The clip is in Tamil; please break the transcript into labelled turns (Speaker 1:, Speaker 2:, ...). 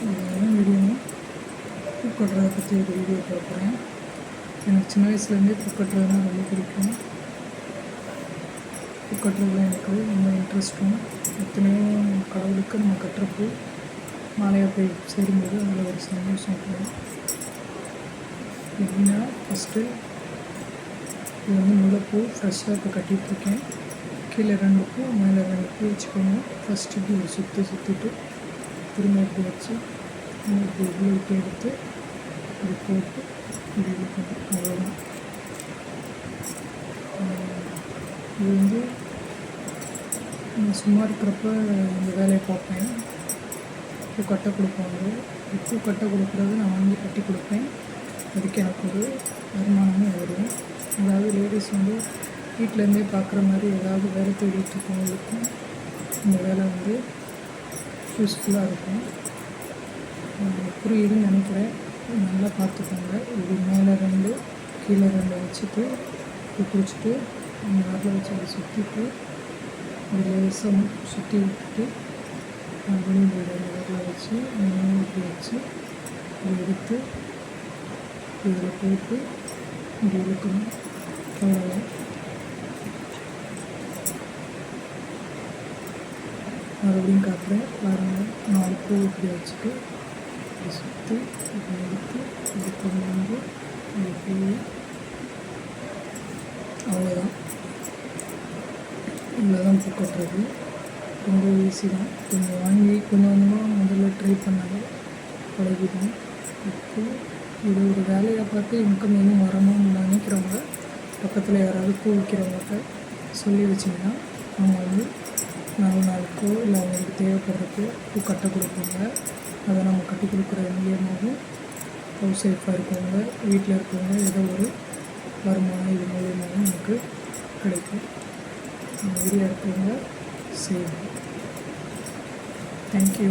Speaker 1: வீடியோவும் பூ கட்டுறதை பற்றி ஒரு வீடியோ பார்க்குறேன். எனக்கு சின்ன வயசுலேருந்தே பூ கட்டுறதுனா ரொம்ப பிடிக்கும். பூ கட்டுறதுல எனக்கு ரொம்ப இன்ட்ரெஸ்ட்டும். எத்தனையோ கடவுளுக்கு நம்ம கட்டுற பூ மாலையாக போய் சேரும்போது அதில் ஒரு சந்தோஷம் இருக்கும். எப்படின்னா ஃபஸ்ட்டு இது முல்லைப்பூ ஃப்ரெஷ்ஷாக இப்போ கட்டிகிட்ருக்கேன். கீழே 2 பூ மேலே 2 பூ வச்சுக்கோங்க. ஃபஸ்ட்டு இப்படி ஒரு சுற்றிட்டு திரும்ப இப்படி வச்சு இப்படி இவ்வளோ விட்டு எடுத்து இப்படி போட்டு இப்படி இழுக்கணும். அவ்வளோதான். இது நான் சும்மா இருக்கிறப்ப இந்த வேலையை பார்ப்பேன். பூ கட்டை கொடுப்பாங்க. பூ கட்டை கொடுக்குறது நான் வாங்கி கட்டி கொடுப்பேன். அதுக்கு எனக்கு ஒரு வருமானமும் வரும். அதாவது லேடிஸ் வீட்டிலேருந்தே பார்க்குற மாதிரி ஏதாவது வேலை தேடிட்டு இருக்கவங்களுக்கும் இந்த வேலை யூஸ்ஃபுல்லாக இருக்கும். புரியுதுன்னு நினைக்கிறேன். நல்லா பார்த்துக்கோங்க. இப்படி மேலே 2 கீழே 2 வச்சுட்டு இப்படி குடிச்சிட்டு அந்த வரல வச்சு அதை சுற்றிட்டு ஒரு லேசாக சுற்றி விட்டுட்டு மறுபடியும் இப்படி வரல வச்சு இப்படி வச்சு இப்படி எடுத்து இதில் போட்டு இப்படி இழுக்கணும். அவ்வளோதான். மறுபடியும் காட்டுறேன் பாருங்கள். 4 பூ இப்படி வச்சுட்டு இப்படி சுற்றி இப்படி எடுத்து இப்படி கொண்டு வந்து இப்படி பூ. அவ்வளோதான். இவ்வளோதான் பூ கட்டுறது. ரொம்ப ஈஸி தான். கொஞ்சம் வாங்கி கொஞ்சம் கொஞ்சமாக முதல்ல ட்ரை பண்ணாலே பழகிடும். இப்போ இது ஒரு வேலையை பார்த்து இன்கம் இன்னும் வரணும்னு நினைக்கிறவங்க பக்கத்தில் யாராவது பூ விற்கிறவங்கள்ட்ட சொல்லி வச்சிங்கன்னா அவங்க 4 நாளுக்கோ இல்லை அவங்களுக்கு தேவைப்படுறதுக்கு பூ கட்ட கொடுப்பாங்க. அதை நம்ம கட்டி கொடுக்குற மூலியமாகவும் ஹவுஸ் ஒய்ஃபாக இருக்கவங்க வீட்டில் இருக்கவங்க ஏதோ ஒரு வருமானம் இது மூலியமாகவும் நமக்கு கிடைக்கும். வீடியோ இருக்கவங்க செய்வோம். தேங்க்யூ.